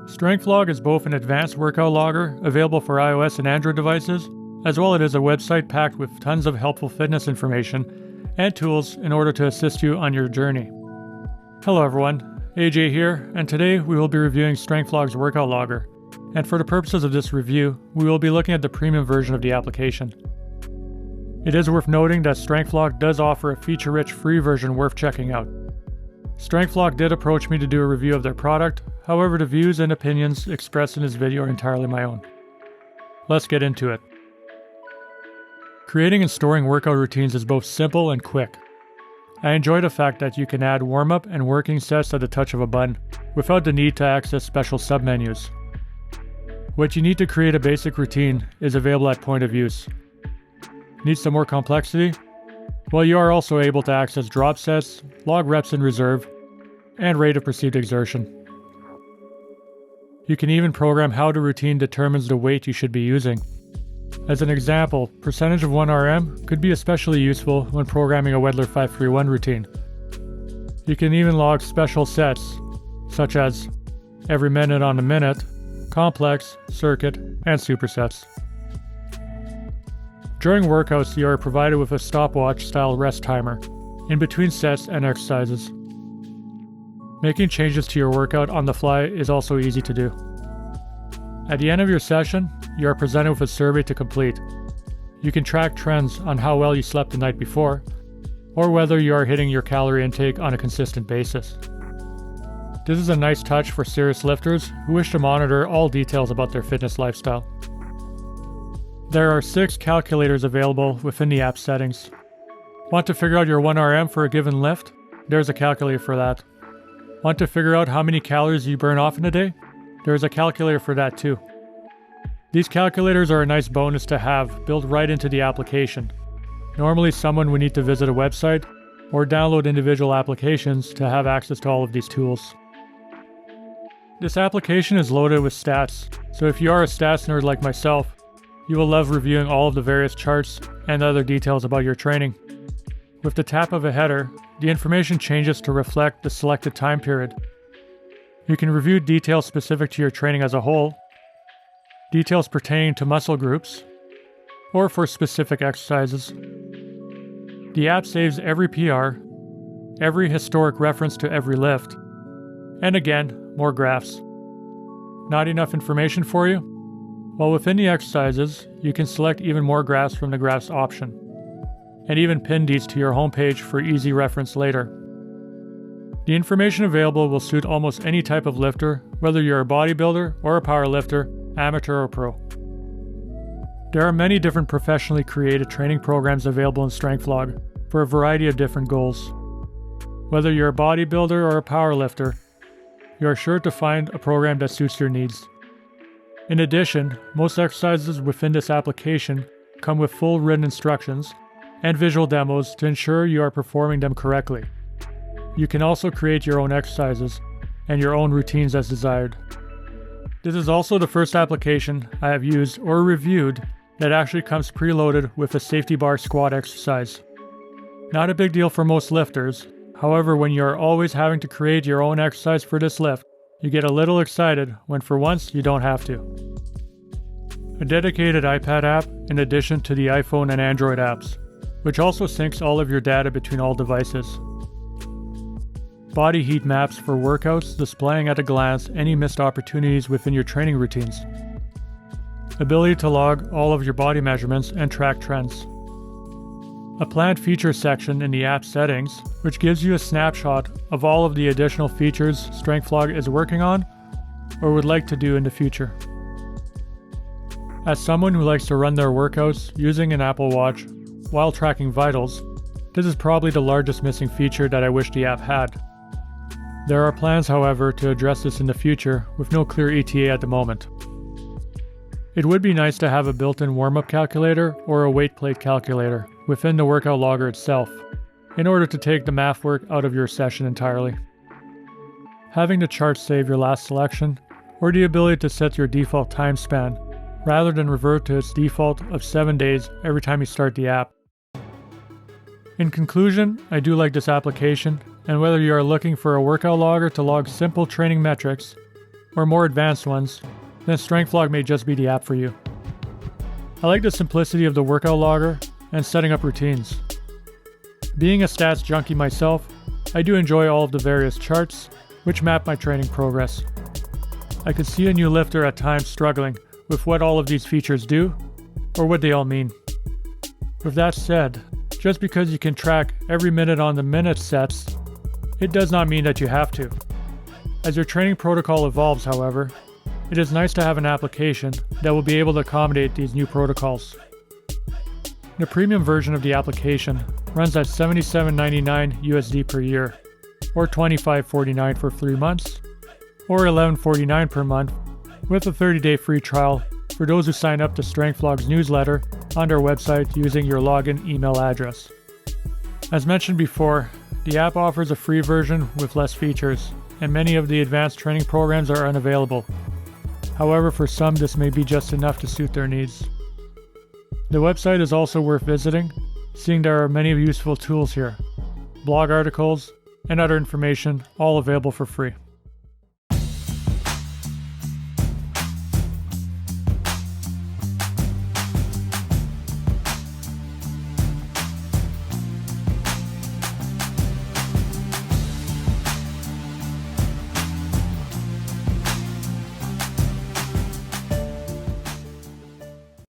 StrengthLog is both an advanced workout logger available for iOS and Android devices, as well as it is a website packed with tons of helpful fitness information and tools in order to assist you on your journey. Hello everyone, AJ here, and today we will be reviewing StrengthLog's workout logger. And for the purposes of this review, we will be looking at the premium version of the application. It is worth noting that StrengthLog does offer a feature-rich free version worth checking out. StrengthLog did approach me to do a review of their product, however the views and opinions expressed in this video are entirely my own. Let's get into it. Creating and storing workout routines is both simple and quick. I enjoy the fact that you can add warm-up and working sets at the touch of a button, without the need to access special submenus. What you need to create a basic routine is available at point of use. Need some more complexity? Well, you are also able to access drop sets, log reps in reserve, and rate of perceived exertion. You can even program how the routine determines the weight you should be using. As an example, percentage of 1RM could be especially useful when programming a Wedler 531 routine. You can even log special sets, such as every minute on a minute, complex, circuit, and supersets. During workouts, you are provided with a stopwatch-style rest timer, in between sets and exercises. Making changes to your workout on the fly is also easy to do. At the end of your session, you are presented with a survey to complete. You can track trends on how well you slept the night before, or whether you are hitting your calorie intake on a consistent basis. This is a nice touch for serious lifters who wish to monitor all details about their fitness lifestyle. There are 6 calculators available within the app settings. Want to figure out your 1RM for a given lift? There's a calculator for that. Want to figure out how many calories you burn off in a day? There's a calculator for that too. These calculators are a nice bonus to have built right into the application. Normally someone would need to visit a website or download individual applications to have access to all of these tools. This application is loaded with stats, so if you are a stats nerd like myself, you will love reviewing all of the various charts and other details about your training. With the tap of a header, the information changes to reflect the selected time period. You can review details specific to your training as a whole, details pertaining to muscle groups, or for specific exercises. The app saves every PR, every historic reference to every lift, and again, more graphs. Not enough information for you? Well, within the exercises, you can select even more graphs from the graphs option, and even pin these to your homepage for easy reference later. The information available will suit almost any type of lifter, whether you're a bodybuilder or a power lifter, amateur or pro. There are many different professionally created training programs available in StrengthLog for a variety of different goals. Whether you're a bodybuilder or a power lifter, you are sure to find a program that suits your needs. In addition, most exercises within this application come with full written instructions and visual demos to ensure you are performing them correctly. You can also create your own exercises and your own routines as desired. This is also the first application I have used or reviewed that actually comes preloaded with a safety bar squat exercise. Not a big deal for most lifters, however, when you are always having to create your own exercise for this lift, you get a little excited when for once you don't have to. A dedicated iPad app in addition to the iPhone and Android apps, which also syncs all of your data between all devices. Body heat maps for workouts displaying at a glance any missed opportunities within your training routines. Ability to log all of your body measurements and track trends. A planned feature section in the app settings, which gives you a snapshot of all of the additional features StrengthLog is working on or would like to do in the future. As someone who likes to run their workouts using an Apple Watch while tracking vitals, this is probably the largest missing feature that I wish the app had. There are plans, however, to address this in the future with no clear ETA at the moment. It would be nice to have a built-in warm-up calculator or a weight plate calculator within the workout logger itself, in order to take the math work out of your session entirely. Having the chart save your last selection, or the ability to set your default time span, rather than revert to its default of 7 days every time you start the app. In conclusion, I do like this application, and whether you are looking for a workout logger to log simple training metrics, or more advanced ones, then StrengthLog may just be the app for you. I like the simplicity of the workout logger and setting up routines. Being a stats junkie myself, I do enjoy all of the various charts, which map my training progress. I could see a new lifter at times struggling with what all of these features do, or what they all mean. With that said, just because you can track every minute on the minute sets, it does not mean that you have to. As your training protocol evolves, however, it is nice to have an application that will be able to accommodate these new protocols. The premium version of the application runs at $77.99 USD per year, or $25.49 for 3 months, or $11.49 per month, with a 30-day free trial for those who sign up to StrengthLog's newsletter on their website using your login email address. As mentioned before, the app offers a free version with less features, and many of the advanced training programs are unavailable. However, for some this may be just enough to suit their needs. The website is also worth visiting, seeing there are many useful tools here, blog articles, and other information all available for free.